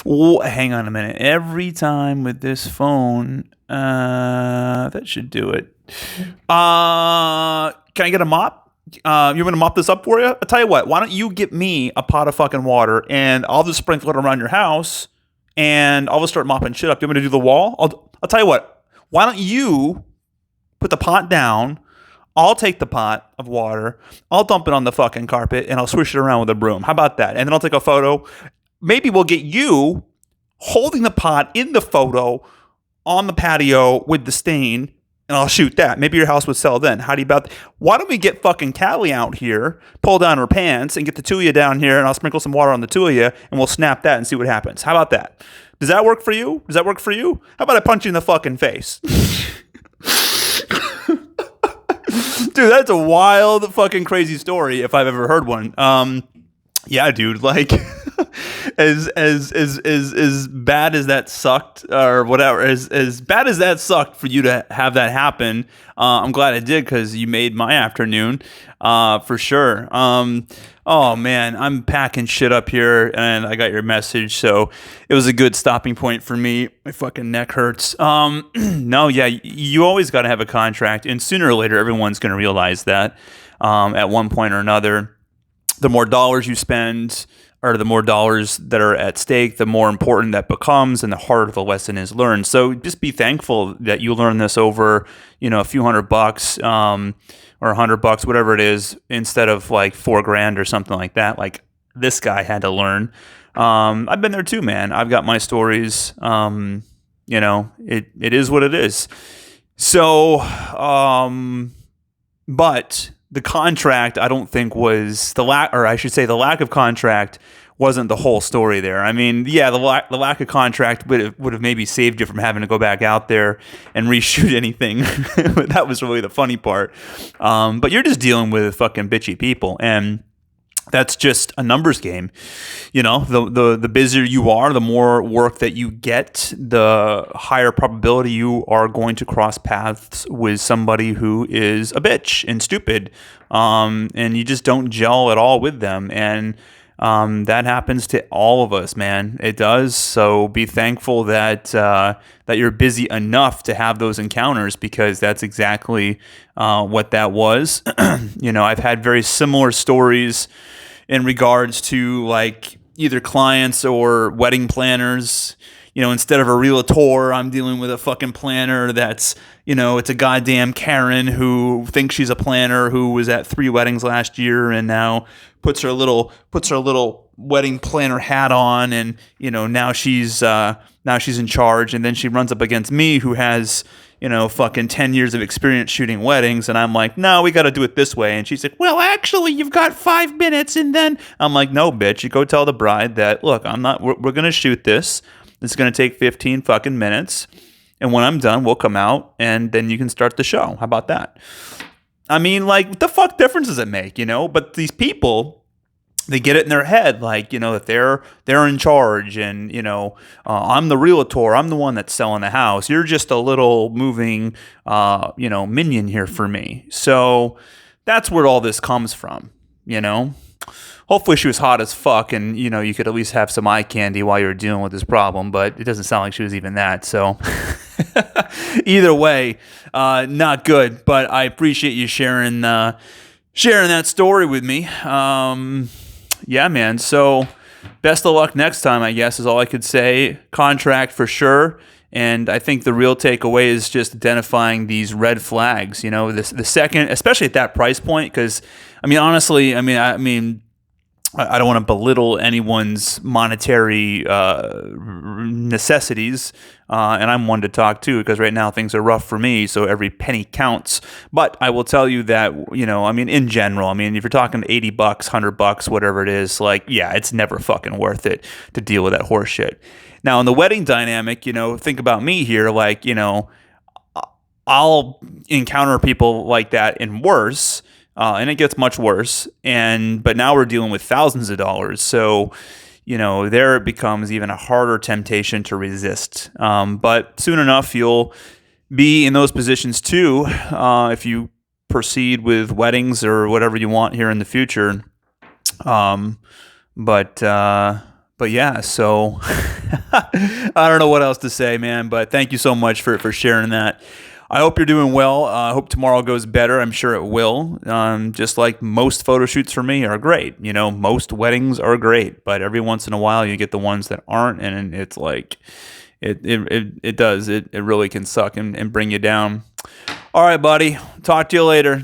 Hang on a minute. Every time with this phone, that should do it. Can I get a mop? You want me to mop this up for you? I'll tell you what. Why don't you get me a pot of fucking water, and I'll just sprinkle it around your house, and I'll just start mopping shit up. You want me to do the wall? I'll tell you what. Why don't you put the pot down? I'll take the pot of water. I'll dump it on the fucking carpet, and I'll swish it around with a broom. How about that? And then I'll take a photo. Maybe we'll get you holding the pot in the photo on the patio with the stain, and I'll shoot that. Maybe your house would sell then. How do you about that? Why don't we get fucking Callie out here, pull down her pants, and get the two of you down here, and I'll sprinkle some water on the two of you, and we'll snap that and see what happens. How about that? Does that work for you? Does that work for you? How about I punch you in the fucking face? Dude, that's a wild fucking crazy story if I've ever heard one. Yeah, dude, like as bad as that sucked or whatever, as bad as that sucked for you to have that happen, I'm glad it did because you made my afternoon for sure. Oh man, I'm packing shit up here and I got your message, so it was a good stopping point for me. My fucking neck hurts. No, yeah, you always got to have a contract, and sooner or later everyone's going to realize that at one point or another. The more dollars you spend, or the more dollars that are at stake, the more important that becomes, and the harder the lesson is learned. So just be thankful that you learn this over, a few $100, or $100, whatever it is, instead of like $4,000 or something like that. Like this guy had to learn. I've been there too, man. I've got my stories. It is what it is. So, but the contract, I don't think was the lack of contract wasn't the whole story there. I mean, yeah, the lack of contract would have maybe saved you from having to go back out there and reshoot anything. That was really the funny part. But you're just dealing with fucking bitchy people, and that's just a numbers game. The busier you are, the more work that you get, the higher probability you are going to cross paths with somebody who is a bitch and stupid, and you just don't gel at all with them. And that happens to all of us, man. It does. So be thankful that you're busy enough to have those encounters, because that's exactly what that was. I've had very similar stories in regards to like either clients or wedding planners. Instead of a realtor, I'm dealing with a fucking planner that's, it's a goddamn Karen who thinks she's a planner, who was at 3 weddings last year and now puts her little wedding planner hat on, and now she's in charge, and then she runs up against me, who has fucking 10 years of experience shooting weddings, and I'm like, no, we got to do it this way. And she's like, well, actually, you've got 5 minutes, and then I'm like, no, bitch, you go tell the bride that, look, we're going to shoot this. It's going to take 15 fucking minutes, and when I'm done, we'll come out, and then you can start the show. How about that? I mean, like, what the fuck difference does it make, But these people, they get it in their head, like, that they're in charge, and, I'm the realtor, I'm the one that's selling the house. You're just a little moving, minion here for me. So that's where all this comes from, Hopefully she was hot as fuck, and, you could at least have some eye candy while you were dealing with this problem, but it doesn't sound like she was even that, so either way, not good, but I appreciate you sharing that story with me. Yeah, man. So best of luck next time, I guess, is all I could say. Contract for sure. And I think the real takeaway is just identifying these red flags, the second, especially at that price point. Because, honestly, I don't want to belittle anyone's monetary necessities, and I'm one to talk too, because right now things are rough for me, so every penny counts. But I will tell you that, in general, if you're talking $80, $100, whatever it is, like, yeah, it's never fucking worth it to deal with that horse shit. Now, in the wedding dynamic, think about me here, like, I'll encounter people like that and worse. And it gets much worse. But now we're dealing with thousands of dollars. So, there it becomes even a harder temptation to resist. But soon enough, you'll be in those positions too, if you proceed with weddings or whatever you want here in the future. But But yeah, so I don't know what else to say, man. But thank you so much for sharing that. I hope you're doing well. I hope tomorrow goes better. I'm sure it will. Just like most photo shoots for me are great. You know, most weddings are great, but every once in a while you get the ones that aren't, and it's like it does. It really can suck and bring you down. All right, buddy. Talk to you later.